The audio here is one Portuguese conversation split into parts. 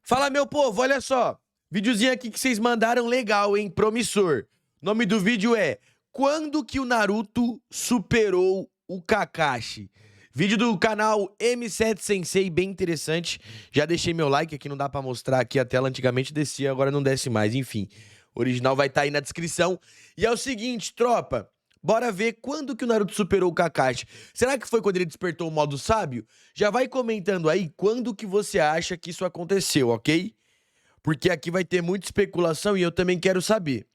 Fala, meu povo, olha só. Videozinho aqui que vocês mandaram legal, hein? Promissor. O nome do vídeo é Quando que o Naruto superou o Kakashi? Vídeo do canal M7 Sensei, bem interessante. Já deixei meu like, aqui não dá pra mostrar aqui a tela. Antigamente descia, agora não desce mais. Enfim, o original vai estar aí na descrição. E é o seguinte, tropa. Bora ver quando que o Naruto superou o Kakashi. Será que foi quando ele despertou o modo sábio? Já vai comentando aí quando que você acha que isso aconteceu, ok? Porque aqui vai ter muita especulação e eu também quero saber.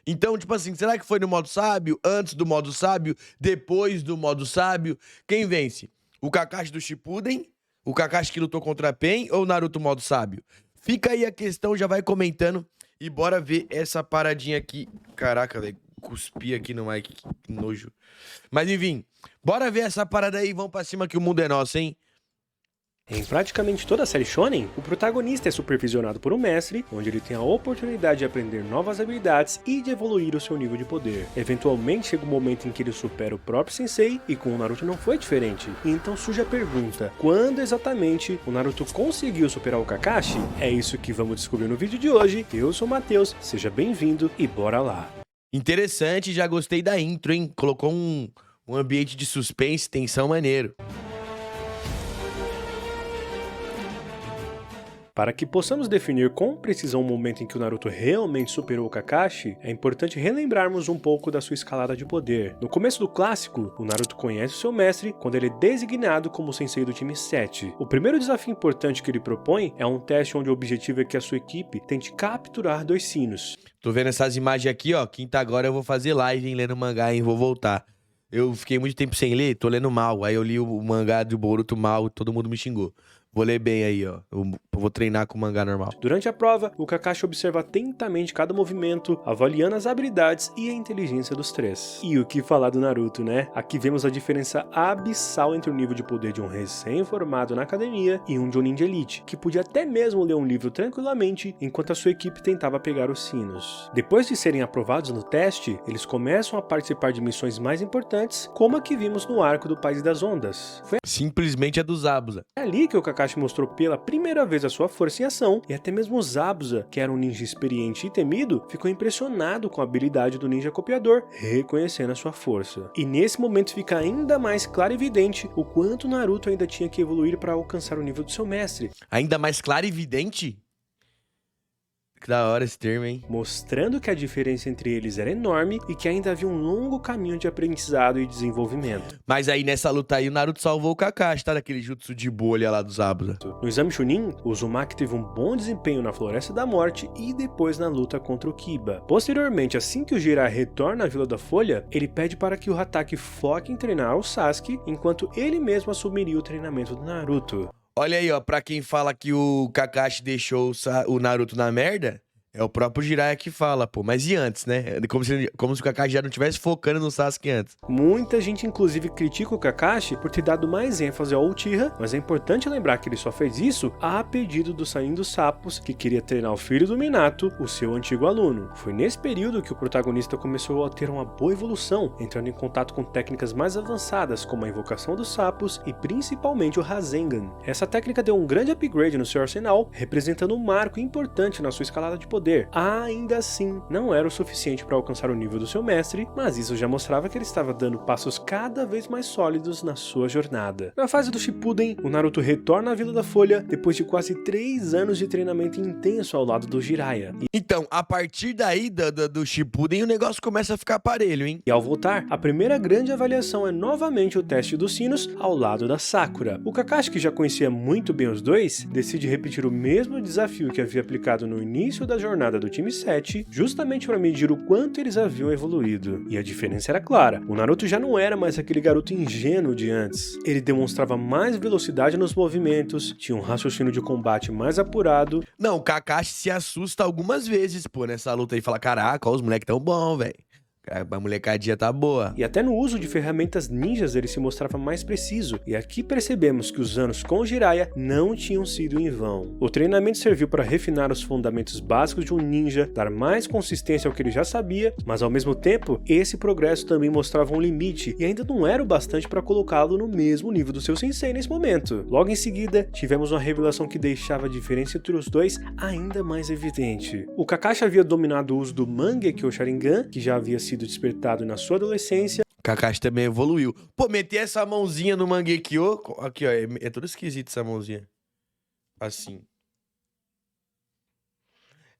Então, tipo assim, será que foi no modo sábio, antes do modo sábio, depois do modo sábio? Quem vence? O Kakashi do Shippuden? O Kakashi que lutou contra a Pain ou o Naruto modo sábio? Fica aí a questão, já vai comentando e bora ver essa paradinha aqui. Caraca, velho, cuspi aqui no mic, que nojo. Mas enfim, bora ver essa parada aí, vamos pra cima que o mundo é nosso, hein? Em praticamente toda a série Shonen, o protagonista é supervisionado por um mestre, onde ele tem a oportunidade de aprender novas habilidades e de evoluir o seu nível de poder. Eventualmente chega um momento em que ele supera o próprio sensei, e com o Naruto não foi diferente. E então surge a pergunta, quando exatamente o Naruto conseguiu superar o Kakashi? É isso que vamos descobrir no vídeo de hoje. Eu sou o Matheus, seja bem-vindo e bora lá! Interessante, já gostei da intro, hein? Colocou um ambiente de suspense, tensão maneiro. Para que possamos definir com precisão o momento em que o Naruto realmente superou o Kakashi, é importante relembrarmos um pouco da sua escalada de poder. No começo do clássico, o Naruto conhece o seu mestre quando ele é designado como sensei do time 7. O primeiro desafio importante que ele propõe é um teste onde o objetivo é que a sua equipe tente capturar 2 sinos. Tô vendo essas imagens aqui, ó. Quinta agora eu vou fazer live, hein, lendo mangá, hein, vou voltar. Eu fiquei muito tempo sem ler, tô lendo mal. Aí eu li o mangá do Boruto mal, todo mundo me xingou. Vou ler bem aí, ó. Eu vou treinar com o mangá normal. Durante a prova, o Kakashi observa atentamente cada movimento, avaliando as habilidades e a inteligência dos 3. E o que falar do Naruto, né? Aqui vemos a diferença abissal entre o nível de poder de um recém-formado na academia e um Jonin de elite, que podia até mesmo ler um livro tranquilamente enquanto a sua equipe tentava pegar os sinos. Depois de serem aprovados no teste, eles começam a participar de missões mais importantes, como a que vimos no arco do País das Ondas. Foi Simplesmente é do Zabuza. ali que o Kakashi mostrou pela primeira vez a sua força em ação, e até mesmo Zabuza, que era um ninja experiente e temido, ficou impressionado com a habilidade do ninja copiador, reconhecendo a sua força. E nesse momento fica ainda mais claro e evidente o quanto Naruto ainda tinha que evoluir para alcançar o nível do seu mestre. Ainda mais claro e evidente? Que da hora esse termo, hein? Mostrando que a diferença entre eles era enorme e que ainda havia um longo caminho de aprendizado e desenvolvimento. Mas aí nessa luta aí o Naruto salvou o Kakashi, tá? Daquele jutsu de bolha lá do Zabuza. No exame Chunin, o Uzumaki teve um bom desempenho na Floresta da Morte e depois na luta contra o Kiba. Posteriormente, assim que o Jiraiya retorna à Vila da Folha, ele pede para que o Hatake foque em treinar o Sasuke, enquanto ele mesmo assumiria o treinamento do Naruto. Olha aí, ó, pra quem fala que o Kakashi deixou o Naruto na merda, é o próprio Jiraiya que fala, pô. Mas e antes, né? Como se o Kakashi já não estivesse focando no Sasuke antes. Muita gente inclusive critica o Kakashi por ter dado mais ênfase ao Uchiha, mas é importante lembrar que ele só fez isso a pedido do Sannin dos Sapos, que queria treinar o filho do Minato, o seu antigo aluno. Foi nesse período que o protagonista começou a ter uma boa evolução, entrando em contato com técnicas mais avançadas, como a invocação dos sapos e principalmente o Rasengan. Essa técnica deu um grande upgrade no seu arsenal, representando um marco importante na sua escalada de poder. Ainda assim, não era o suficiente para alcançar o nível do seu mestre, mas isso já mostrava que ele estava dando passos cada vez mais sólidos na sua jornada. Na fase do Shippuden, o Naruto retorna à Vila da Folha depois de quase 3 anos de treinamento intenso ao lado do Jiraiya. Então, a partir daí do Shippuden, o negócio começa a ficar parelho, hein? E ao voltar, a primeira grande avaliação é novamente o teste dos sinos ao lado da Sakura. O Kakashi, que já conhecia muito bem os dois, decide repetir o mesmo desafio que havia aplicado no início da jornada do time 7, justamente para medir o quanto eles haviam evoluído. E a diferença era clara, o Naruto já não era mais aquele garoto ingênuo de antes. Ele demonstrava mais velocidade nos movimentos, tinha um raciocínio de combate mais apurado. Não, o Kakashi se assusta algumas vezes, pô, nessa luta aí. Fala, caraca, ó, os moleques tão bons, velho. A molecadinha tá boa. E até no uso de ferramentas ninjas ele se mostrava mais preciso, e aqui percebemos que os anos com Jiraiya não tinham sido em vão. O treinamento serviu para refinar os fundamentos básicos de um ninja, dar mais consistência ao que ele já sabia, mas ao mesmo tempo, esse progresso também mostrava um limite, e ainda não era o bastante para colocá-lo no mesmo nível do seu sensei nesse momento. Logo em seguida, tivemos uma revelação que deixava a diferença entre os dois ainda mais evidente. O Kakashi havia dominado o uso do Mangekyo Sharingan, que já havia sido despertado na sua adolescência. Kakashi também evoluiu. Pô, meter essa mãozinha no Mangekyo... Aqui, ó. É tudo esquisito essa mãozinha. Assim.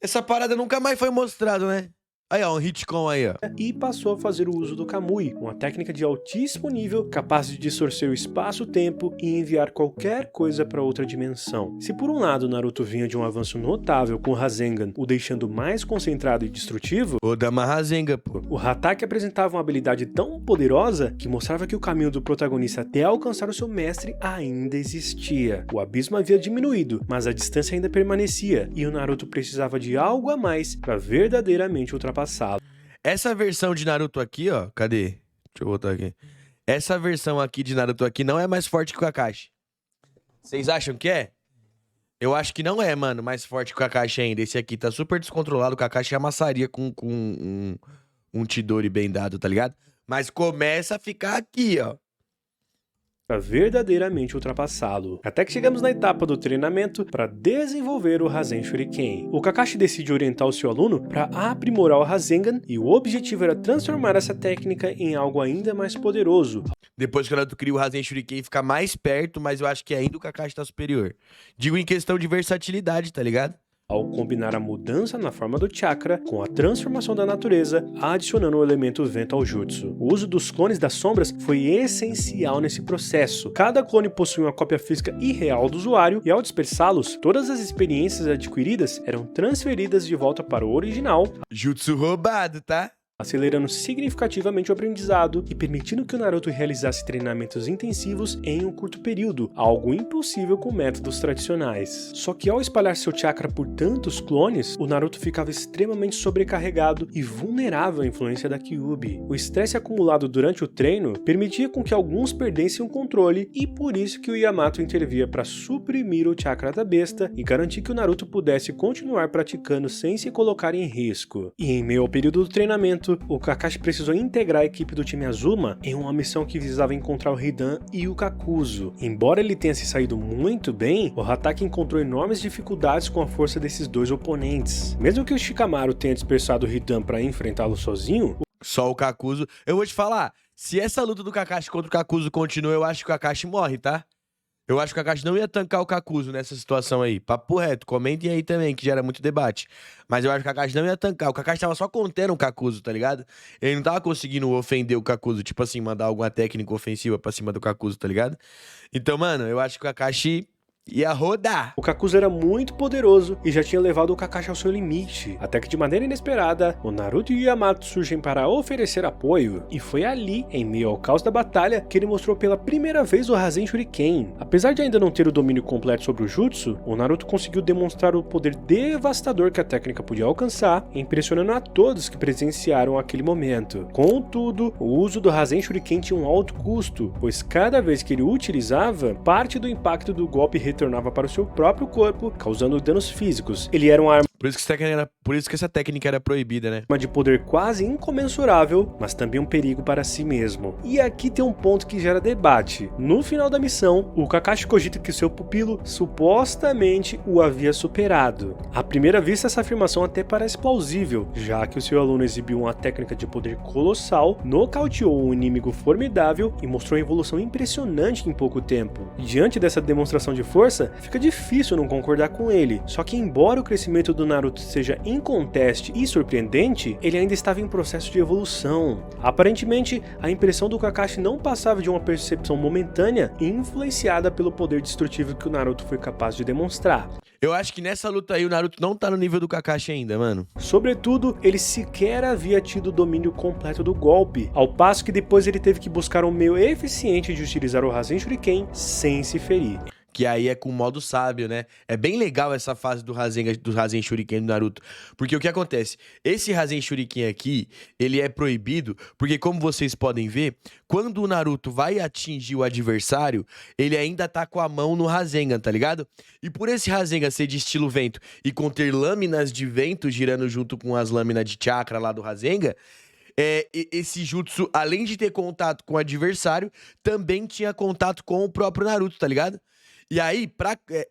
Essa parada nunca mais foi mostrada, né? Aí, ó, um Hitcon aí, ó. E passou a fazer o uso do Kamui, uma técnica de altíssimo nível capaz de distorcer o espaço-tempo e enviar qualquer coisa para outra dimensão. Se por um lado Naruto vinha de um avanço notável com o Rasengan, o deixando mais concentrado e destrutivo, O Dama Rasengan, pô. o Hatake apresentava uma habilidade tão poderosa que mostrava que o caminho do protagonista até alcançar o seu mestre ainda existia. O abismo havia diminuído, mas a distância ainda permanecia, e o Naruto precisava de algo a mais para verdadeiramente ultrapassá-lo. Essa versão de Naruto aqui, ó. Cadê? Deixa eu botar aqui. Essa versão aqui de Naruto aqui não é mais forte que o Kakashi. Vocês acham que é? Eu acho que não é, mano, mais forte que o Kakashi ainda. Esse aqui tá super descontrolado. O Kakashi amassaria com um Chidori bem dado, tá ligado? Mas começa a ficar aqui, ó. Para verdadeiramente ultrapassá-lo. Até que chegamos na etapa do treinamento para desenvolver o Rasen Shuriken. O Kakashi decide orientar o seu aluno para aprimorar o Rasengan, e o objetivo era transformar essa técnica em algo ainda mais poderoso. Depois que o Naruto cria o Rasen Shuriken, fica mais perto, mas eu acho que ainda o Kakashi tá superior. Digo em questão de versatilidade, tá ligado? Ao combinar a mudança na forma do chakra com a transformação da natureza, adicionando o elemento vento ao jutsu. O uso dos clones das sombras foi essencial nesse processo. Cada clone possui uma cópia física irreal do usuário, e ao dispersá-los, todas as experiências adquiridas eram transferidas de volta para o original, Jutsu roubado, tá? acelerando significativamente o aprendizado e permitindo que o Naruto realizasse treinamentos intensivos em um curto período, algo impossível com métodos tradicionais. Só que ao espalhar seu chakra por tantos clones, o Naruto ficava extremamente sobrecarregado e vulnerável à influência da Kyuubi. O estresse acumulado durante o treino permitia com que alguns perdessem o controle, e por isso que o Yamato intervia para suprimir o chakra da besta e garantir que o Naruto pudesse continuar praticando sem se colocar em risco. E em meio ao período do treinamento, o Kakashi precisou integrar a equipe do time Azuma em uma missão que visava encontrar o Hidan e o Kakuzu. Embora ele tenha se saído muito bem, o Hatake encontrou enormes dificuldades com a força desses dois oponentes. Mesmo que o Shikamaru tenha dispersado o Hidan para enfrentá-lo sozinho, Só o Kakuzu. Eu vou te falar, se essa luta do Kakashi contra o Kakuzu continua, eu acho que o Kakashi morre, tá? Eu acho que o Kakashi não ia tancar o Kakuzu nessa situação aí. Papo reto, comentem aí também, que gera muito debate. Mas eu acho que o Kakashi não ia tancar. O Kakashi tava só contendo o Kakuzu, tá ligado? Ele não tava conseguindo ofender o Kakuzu, tipo assim, mandar alguma técnica ofensiva pra cima do Kakuzu, tá ligado? Então, mano, eu acho que o Kakashi ia rodar. o Kakuzu era muito poderoso e já tinha levado o Kakashi ao seu limite, até que de maneira inesperada, o Naruto e o Yamato surgem para oferecer apoio, e foi ali, em meio ao caos da batalha, que ele mostrou pela primeira vez o Rasen Shuriken. Apesar de ainda não ter o domínio completo sobre o jutsu, o Naruto conseguiu demonstrar o poder devastador que a técnica podia alcançar, impressionando a todos que presenciaram aquele momento. Contudo, o uso do Rasen Shuriken tinha um alto custo, pois cada vez que ele o utilizava, parte do impacto do golpe retornava para o seu próprio corpo, causando danos físicos. Ele era uma arma Por isso que essa técnica era proibida, né? de poder quase incomensurável, mas também um perigo para si mesmo. E aqui tem um ponto que gera debate. No final da missão, o Kakashi cogita que seu pupilo supostamente o havia superado. À primeira vista, essa afirmação até parece plausível, já que o seu aluno exibiu uma técnica de poder colossal, nocauteou um inimigo formidável e mostrou uma evolução impressionante em pouco tempo. Diante dessa demonstração de força, fica difícil não concordar com ele. Só que embora o crescimento do Naruto seja inconteste e surpreendente, ele ainda estava em processo de evolução. Aparentemente, a impressão do Kakashi não passava de uma percepção momentânea e influenciada pelo poder destrutivo que o Naruto foi capaz de demonstrar. Eu acho que nessa luta aí o Naruto não tá no nível do Kakashi ainda, mano. Sobretudo, ele sequer havia tido o domínio completo do golpe, ao passo que depois ele teve que buscar um meio eficiente de utilizar o Rasen Shuriken sem se ferir. Que aí é com o modo sábio, né? É bem legal essa fase do Rasen Shuriken do Naruto. Porque o que acontece? Esse Rasen Shuriken aqui, ele é proibido, porque como vocês podem ver, quando o Naruto vai atingir o adversário, ele ainda tá com a mão no Rasengan, tá ligado? E por esse Rasengan ser de estilo vento e conter lâminas de vento girando junto com as lâminas de chakra lá do Rasengan, esse jutsu, além de ter contato com o adversário, também tinha contato com o próprio Naruto, tá ligado? E aí,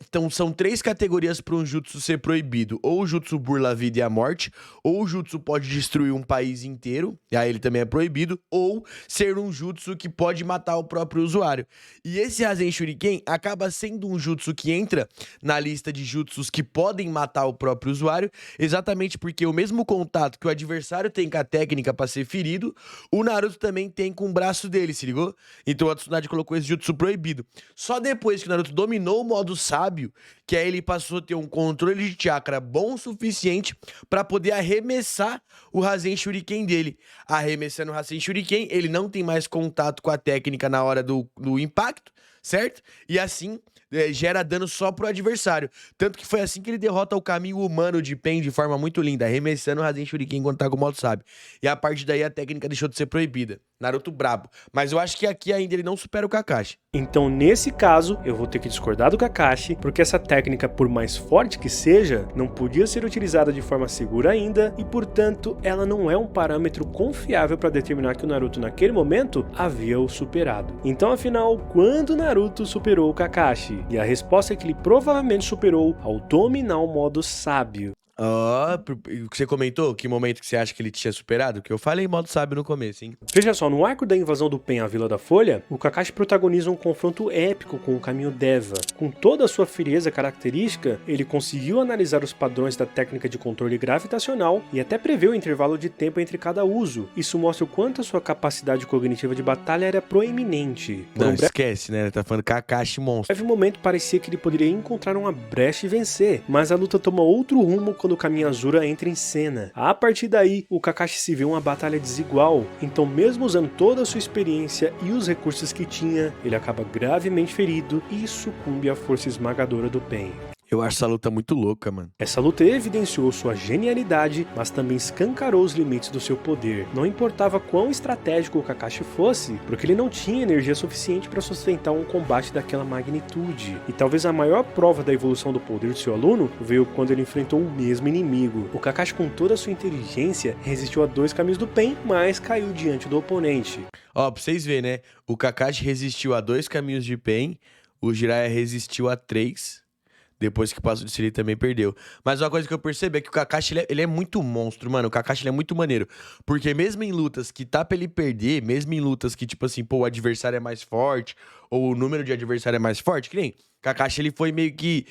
então são 3 categorias para um jutsu ser proibido. Ou o jutsu burla a vida e a morte, ou o jutsu pode destruir um país inteiro, e aí ele também é proibido, ou ser um jutsu que pode matar o próprio usuário. E esse Rasen Shuriken acaba sendo um jutsu que entra na lista de jutsus que podem matar o próprio usuário, exatamente porque o mesmo contato que o adversário tem com a técnica para ser ferido, o Naruto também tem com o braço dele, se ligou? Então a Tsunade colocou esse jutsu proibido. Só depois que o Naruto dominou o modo sábio, que aí ele passou a ter um controle de chakra bom o suficiente para poder arremessar o Rasen Shuriken dele. Arremessando o Rasen Shuriken, ele não tem mais contato com a técnica na hora do impacto, certo? E assim gera dano só pro adversário. Tanto que foi assim que ele derrota o caminho humano de Pen de forma muito linda, arremessando o Rasen Shuriken enquanto tá com o modo sábio. E a partir daí a técnica deixou de ser proibida. Naruto brabo. Mas eu acho que aqui ainda ele não supera o Kakashi. Então, nesse caso, eu vou ter que discordar do Kakashi, porque essa técnica, por mais forte que seja, não podia ser utilizada de forma segura ainda, e portanto, ela não é um parâmetro confiável para determinar que o Naruto naquele momento havia o superado. Então, afinal, quando Naruto superou o Kakashi? E a resposta é que ele provavelmente superou ao dominar o modo sábio. O que você comentou? Que momento que você acha que ele tinha superado? Que eu falei modo sábio no começo, hein? Veja só, no arco da invasão do Pen à Vila da Folha, o Kakashi protagoniza um confronto épico com o caminho Deva. Com toda a sua frieza característica, ele conseguiu analisar os padrões da técnica de controle gravitacional e até prevê o intervalo de tempo entre cada uso. Isso mostra o quanto a sua capacidade cognitiva de batalha era proeminente. Não, esquece, né? Tá falando Kakashi monstro. Em breve momento parecia que ele poderia encontrar uma brecha e vencer, mas a luta toma outro rumo quando o caminho Azura entra em cena. A partir daí, o Kakashi se vê uma batalha desigual, então mesmo usando toda a sua experiência e os recursos que tinha, ele acaba gravemente ferido e sucumbe à força esmagadora do Pen. Eu acho essa luta muito louca, mano. Essa luta evidenciou sua genialidade, mas também escancarou os limites do seu poder. Não importava quão estratégico o Kakashi fosse, porque ele não tinha energia suficiente para sustentar um combate daquela magnitude. E talvez a maior prova da evolução do poder de seu aluno veio quando ele enfrentou o mesmo inimigo. O Kakashi, com toda a sua inteligência, resistiu a 2 caminhos do Pen, mas caiu diante do oponente. Ó, pra vocês verem, né? O Kakashi resistiu a 2 caminhos de Pen, o Jiraiya resistiu a 3... Depois que passou disso, ele também perdeu. Mas uma coisa que eu percebo é que o Kakashi, ele é muito monstro, mano. O Kakashi, ele é muito maneiro. Porque mesmo em lutas que tá pra ele perder, mesmo em lutas que, tipo assim, pô, o adversário é mais forte, ou o número de adversário é mais forte, que nem Kakashi, ele foi meio que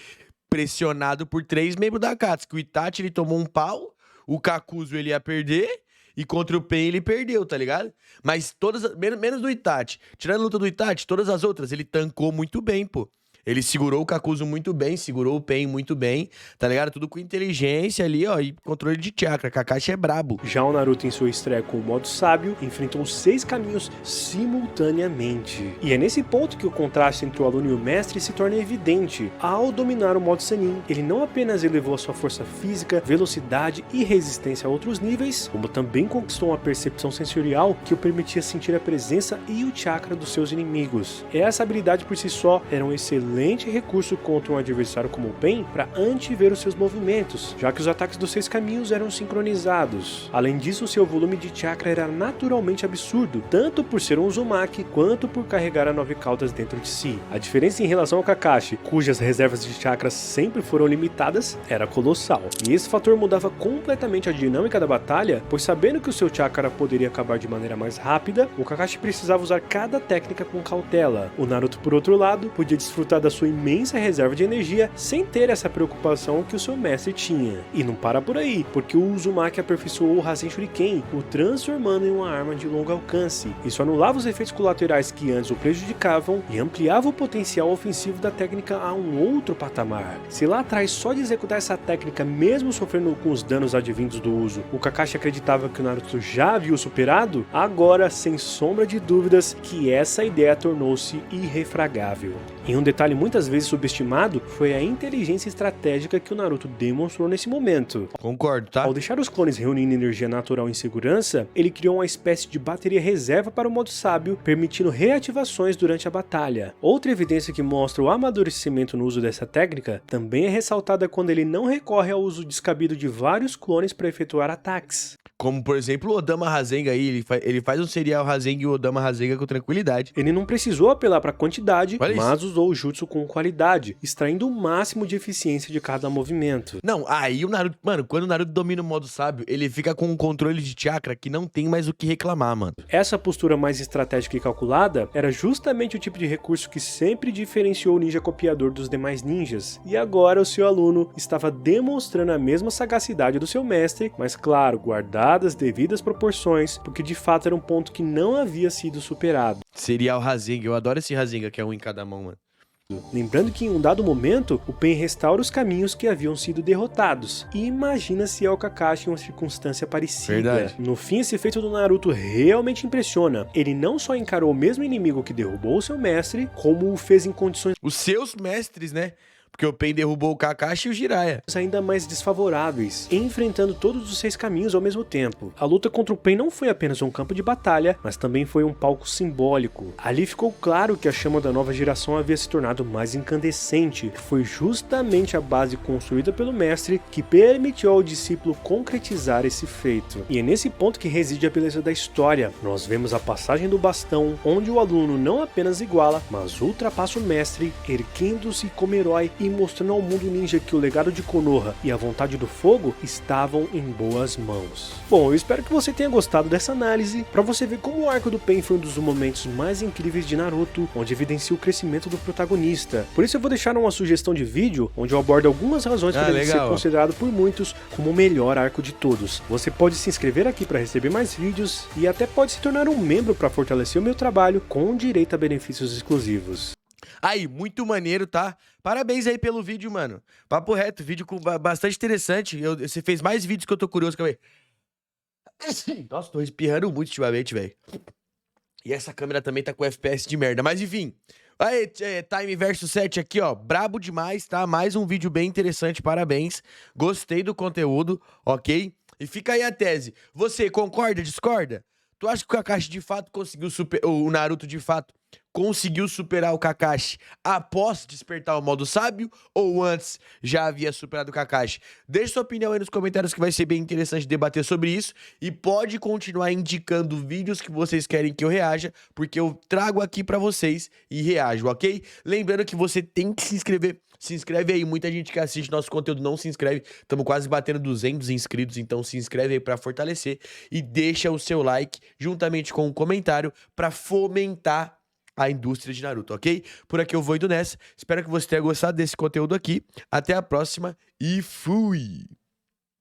pressionado por 3 membros da Akatsuki. O Itachi, ele tomou um pau, o Kakuzu, ele ia perder, e contra o Pen ele perdeu, tá ligado? Mas todas, menos do Itachi. Tirando a luta do Itachi, todas as outras, ele tancou muito bem, pô. Ele segurou o Kakuzu muito bem, segurou o Pen muito bem, tá ligado? Tudo com inteligência ali, ó, e controle de chakra. Kakashi é brabo. Já o Naruto, em sua estreia com o modo sábio, enfrentou 6 caminhos simultaneamente. E é nesse ponto que o contraste entre o aluno e o mestre se torna evidente. Ao dominar o modo Sannin, ele não apenas elevou a sua força física, velocidade e resistência a outros níveis, como também conquistou uma percepção sensorial que o permitia sentir a presença e o chakra dos seus inimigos. Essa habilidade por si só era um excelente recurso contra um adversário como o Pen para antever os seus movimentos, já que os ataques dos 6 caminhos eram sincronizados. Além disso, seu volume de chakra era naturalmente absurdo, tanto por ser um Uzumaki, quanto por carregar a 9 caudas dentro de si. A diferença em relação ao Kakashi, cujas reservas de chakras sempre foram limitadas, era colossal. E esse fator mudava completamente a dinâmica da batalha, pois sabendo que o seu chakra poderia acabar de maneira mais rápida, o Kakashi precisava usar cada técnica com cautela. O Naruto, por outro lado, podia desfrutar da sua imensa reserva de energia sem ter essa preocupação que o seu mestre tinha. E não para por aí, porque o Uzumaki aperfeiçoou o Rasen Shuriken, o transformando em uma arma de longo alcance. Isso anulava os efeitos colaterais que antes o prejudicavam e ampliava o potencial ofensivo da técnica a um outro patamar. Se lá atrás só de executar essa técnica, mesmo sofrendo com os danos advindos do uso, o Kakashi acreditava que o Naruto já havia o superado, agora, sem sombra de dúvidas, que essa ideia tornou-se irrefragável. Em um detalhe muitas vezes subestimado foi a inteligência estratégica que o Naruto demonstrou nesse momento. Concordo, tá? Ao deixar os clones reunindo energia natural em segurança, ele criou uma espécie de bateria reserva para o modo sábio, permitindo reativações durante a batalha. Outra evidência que mostra o amadurecimento no uso dessa técnica também é ressaltada quando ele não recorre ao uso descabido de vários clones para efetuar ataques. Como, por exemplo, o Odama Rasengan aí, ele faz um serial Rasengan e o Odama Rasengan com tranquilidade. Ele não precisou apelar para quantidade, Olha mas usou o jutsu com qualidade, extraindo o máximo de eficiência de cada movimento. Não, aí o Naruto, mano, quando o Naruto domina o modo sábio, ele fica com um controle de chakra que não tem mais o que reclamar, mano. Essa postura mais estratégica e calculada era justamente o tipo de recurso que sempre diferenciou o ninja copiador dos demais ninjas, e agora o seu aluno estava demonstrando a mesma sagacidade do seu mestre, mas claro, guardadas as devidas proporções, porque de fato era um ponto que não havia sido superado. Serial Rasengan, eu adoro esse Rasengan que é um em cada mão, mano. Lembrando que em um dado momento, o Pain restaura os caminhos que haviam sido derrotados. E imagina se é o Kakashi em uma circunstância parecida. Verdade. No fim, esse feito do Naruto realmente impressiona. Ele não só encarou o mesmo inimigo que derrubou o seu mestre, como o fez em condições Os seus mestres, né? Porque o Pain derrubou o Kakashi e o Jiraiya. ainda mais desfavoráveis, enfrentando todos os 6 caminhos ao mesmo tempo. A luta contra o Pain não foi apenas um campo de batalha, mas também foi um palco simbólico. Ali ficou claro que a chama da nova geração havia se tornado mais incandescente, que foi justamente a base construída pelo mestre que permitiu ao discípulo concretizar esse feito. E é nesse ponto que reside a beleza da história. Nós vemos a passagem do bastão, onde o aluno não apenas iguala, mas ultrapassa o mestre, erguendo-se como herói e mostrando ao mundo ninja que o legado de Konoha e a vontade do fogo estavam em boas mãos. Bom, eu espero que você tenha gostado dessa análise, para você ver como o arco do Pain foi um dos momentos mais incríveis de Naruto, onde evidencia o crescimento do protagonista. Por isso eu vou deixar uma sugestão de vídeo, onde eu abordo algumas razões para ele ser considerado por muitos como o melhor arco de todos. Você pode se inscrever aqui para receber mais vídeos e até pode se tornar um membro para fortalecer o meu trabalho com direito a benefícios exclusivos. Aí, muito maneiro, tá? Parabéns aí pelo vídeo, mano. Papo reto, vídeo bastante interessante. Você fez mais vídeos que eu tô curioso, calma aí. Nossa, tô espirrando muito ultimamente, velho. E essa câmera também tá com FPS de merda. Mas enfim. Aí, Time versus 7 aqui, ó. Brabo demais, tá? Mais um vídeo bem interessante, parabéns. Gostei do conteúdo, ok? E fica aí a tese. Você concorda, discorda? Tu acha que o Kakashi de fato conseguiu superar... O Naruto de fato conseguiu superar o Kakashi após despertar o modo sábio ou antes já havia superado o Kakashi? Deixe sua opinião aí nos comentários que vai ser bem interessante debater sobre isso e pode continuar indicando vídeos que vocês querem que eu reaja, porque eu trago aqui pra vocês e reajo, ok? Lembrando que você tem que se inscrever. Se inscreve aí, muita gente que assiste nosso conteúdo não se inscreve, estamos quase batendo 200 inscritos, então se inscreve aí pra fortalecer e deixa o seu like juntamente com um comentário pra fomentar a indústria de Naruto, ok? Por aqui eu vou indo nessa, espero que você tenha gostado desse conteúdo aqui, até a próxima e fui!